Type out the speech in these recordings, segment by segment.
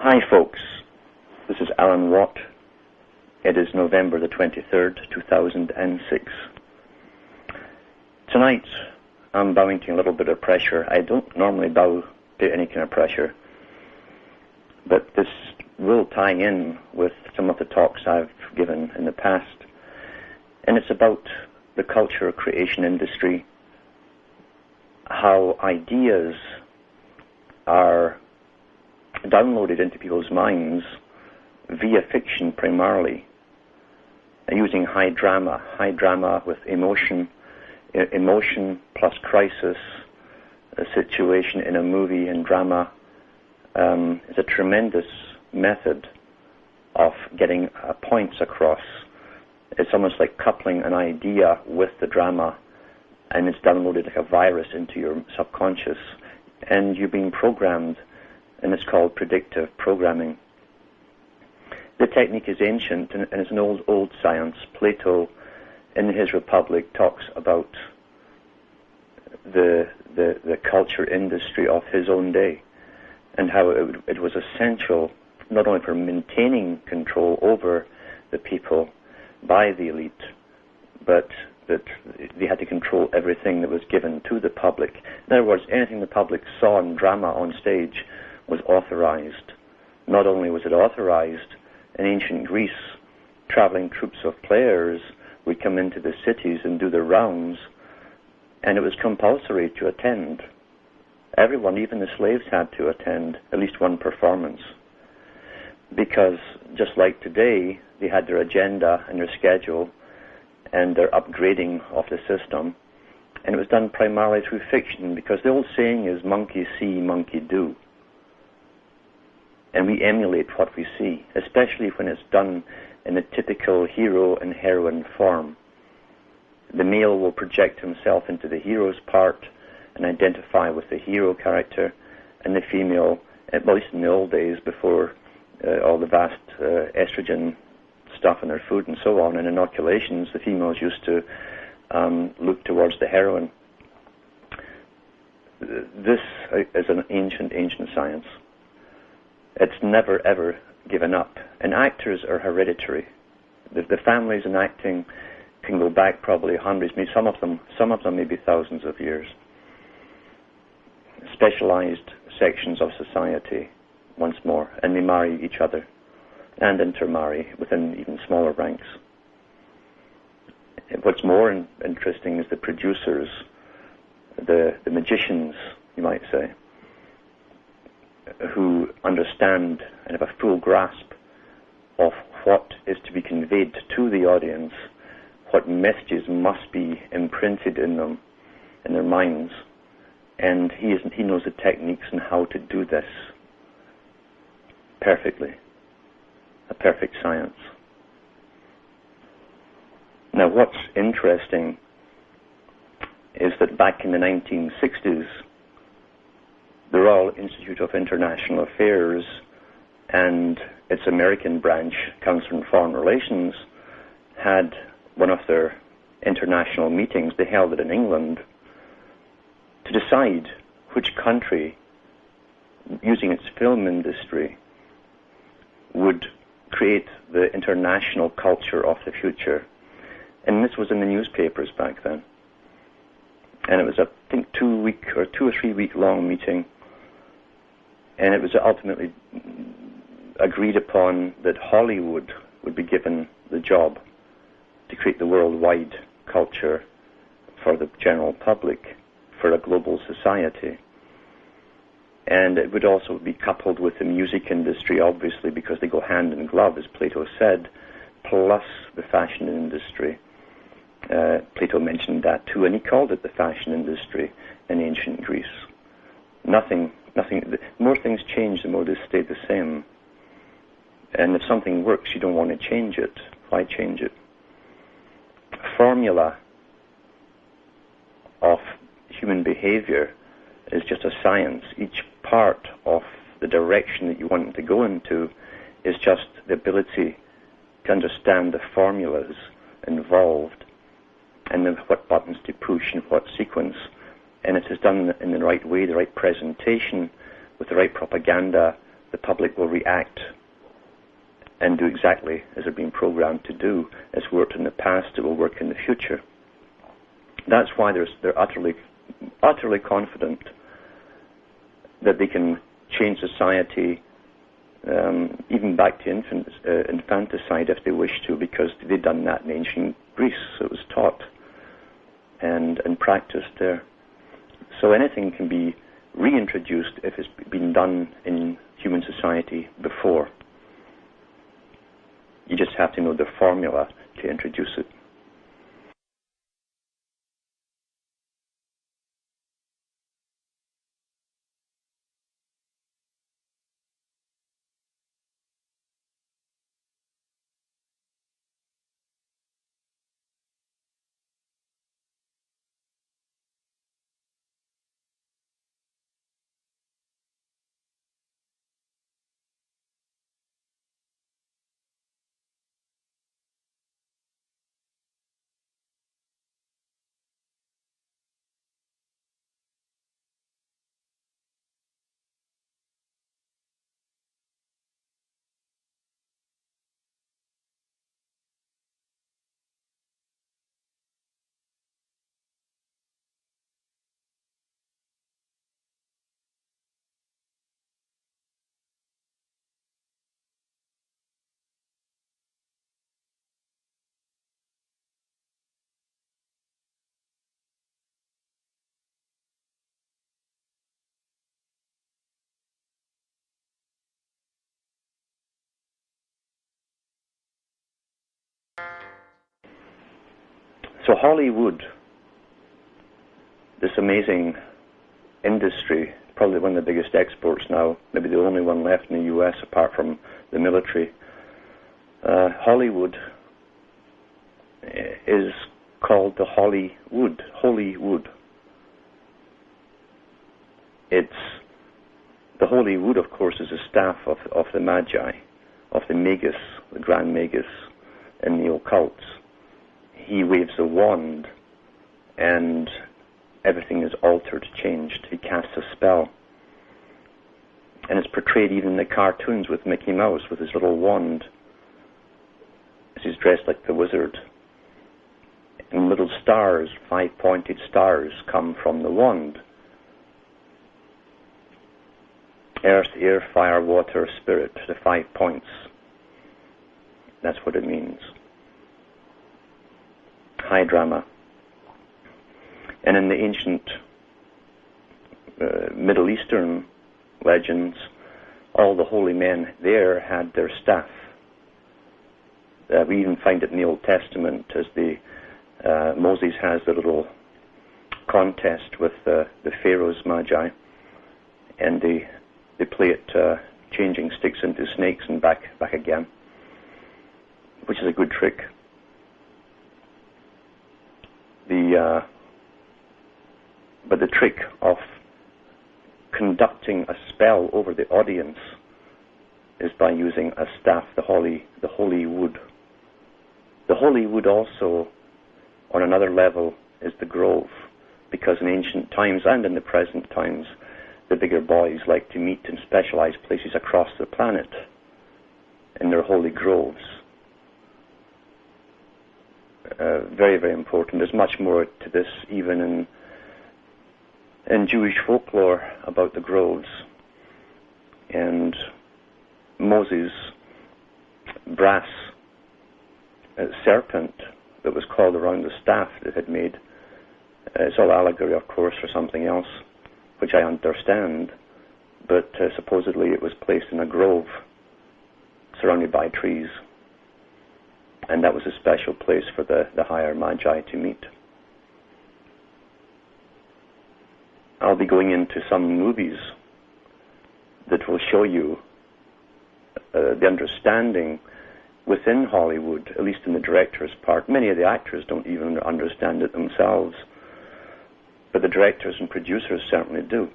Hi folks, this is Alan Watt. It is November the 23rd, 2006. Tonight I'm bowing to a little bit of pressure. I don't normally bow to any kind of pressure, but this will tie in with some of the talks I've given in the past, and it's about the culture creation industry, how ideas are downloaded into people's minds via fiction primarily, using high drama with emotion plus crisis. A situation in a movie and drama is a tremendous method of getting points across. It's almost like coupling an idea with the drama, and it's downloaded like a virus into your subconscious, and you're being programmed, and it's called predictive programming. The technique is ancient, and it's an old science. Plato, in his Republic, talks about the culture industry of his own day, and how it was essential not only for maintaining control over the people by the elite, but that they had to control everything that was given to the public. In other words, anything the public saw in drama on stage was authorized. Not only was it authorized, in ancient Greece, traveling troops of players would come into the cities and do their rounds, and it was compulsory to attend. Everyone, even the slaves, had to attend at least one performance, because just like today, they had their agenda and their schedule and their upgrading of the system, and it was done primarily through fiction, because the old saying is monkey see, monkey do. And we emulate what we see, especially when it's done in the typical hero and heroine form. The male will project himself into the hero's part and identify with the hero character, and the female, at least in the old days before all the vast estrogen stuff in their food and so on, and inoculations, the females used to look towards the heroine. This is an ancient science. It's never ever given up, and actors are hereditary. The families in acting can go back probably hundreds, maybe some of them maybe thousands of years. Specialized sections of society, once more, and they marry each other and intermarry within even smaller ranks. What's more interesting is the producers, the magicians, you might say, who understand and have a full grasp of what is to be conveyed to the audience, what messages must be imprinted in them, in their minds, and he knows the techniques and how to do this perfectly. A perfect science. Now, what's interesting is that back in the 1960s, the Royal Institute of International Affairs and its American branch, Council on Foreign Relations, had one of their international meetings. They held it in England to decide which country, using its film industry, would create the international culture of the future. And this was in the newspapers back then. And it was a, I think, 2 or 3 week long meeting. And it was ultimately agreed upon that Hollywood would be given the job to create the worldwide culture for the general public, for a global society. And it would also be coupled with the music industry, obviously, because they go hand in glove, as Plato said, plus the fashion industry. Plato mentioned that too, and he called it the fashion industry in ancient Greece. Nothing. The more things change, the more they stay the same. And if something works, you don't want to change it. Why change it? Formula of human behavior is just a science. Each part of the direction that you want it to go into is just the ability to understand the formulas involved and then what buttons to push and what sequence. And it is done in the right way, the right presentation, with the right propaganda, the public will react and do exactly as they're being programmed to do. It's worked in the past, it will work in the future. That's why they're utterly confident that they can change society, even back to infanticide if they wish to, because they'd done that in ancient Greece. So it was taught and practiced there. So anything can be reintroduced if it's been done in human society before. You just have to know the formula to introduce it. So Hollywood, this amazing industry, probably one of the biggest exports now, maybe the only one left in the US apart from the military. Hollywood is called the Hollywood. Holywood. It's the Holy Wood, of course, is a staff of the Magi, of the Magus, the Grand Magus in the occults. He waves a wand and everything is altered, changed. He casts a spell. And it's portrayed even in the cartoons with Mickey Mouse with his little wand. He's dressed like the wizard. And little stars, 5-pointed stars, come from the wand. Earth, air, fire, water, spirit, the 5 points. That's what it means. High drama. And in the ancient Middle Eastern legends, all the holy men there had their staff. We even find it in the Old Testament as Moses has the little contest with the Pharaoh's Magi, and they play it changing sticks into snakes and back again, which is a good trick. But the trick of conducting a spell over the audience is by using a staff, the holy wood. The holy wood also, on another level, is the grove, because in ancient times and in the present times, the bigger boys like to meet in specialized places across the planet in their holy groves. Very, very important. There's much more to this even in Jewish folklore about the groves. And Moses' brass serpent that was coiled around the staff that had made, it's all allegory, of course, for something else, which I understand, but supposedly it was placed in a grove surrounded by trees. And that was a special place for the higher Magi to meet. I'll be going into some movies that will show you the understanding within Hollywood, at least in the director's part. Many of the actors don't even understand it themselves, but the directors and producers certainly do.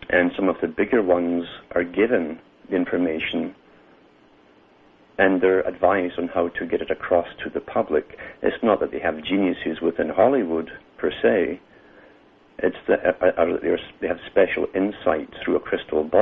And some of the bigger ones are given the information and they're advised on how to get it across to the public. It's not that they have geniuses within Hollywood, per se. It's that they have special insight through a crystal ball.